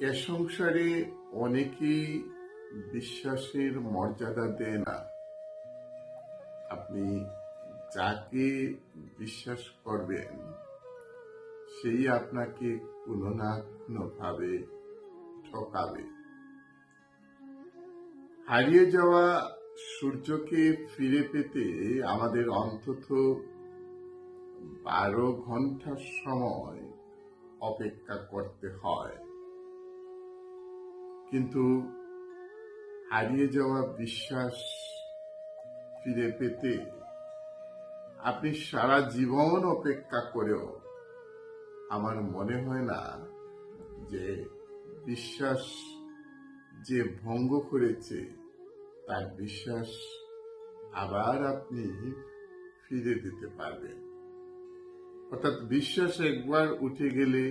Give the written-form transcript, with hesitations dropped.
এ সংসারে অনেকেই বিশ্বাসের মর্যাদা দেয় না। আপনি যাকে বিশ্বাস করবেন সেই আপনাকে কোনো না কোনো ভাবে ঠকাবে। হারিয়ে যাওয়া সূর্যকে ফিরে পেতে আমাদের অন্তত 12 ঘন্টা সময় অপেক্ষা করতে হয়, কিন্তু হারিয়ে যাওয়া বিশ্বাস ফিরে পেতে আপনি সারা জীবন অপেক্ষা করেও আমার মনে হয় না যে বিশ্বাস যে ভঙ্গ করেছে তার বিশ্বাস আবার আপনি ফিরে দিতে পারবেন। অর্থাৎ বিশ্বাস একবার উঠে গেলে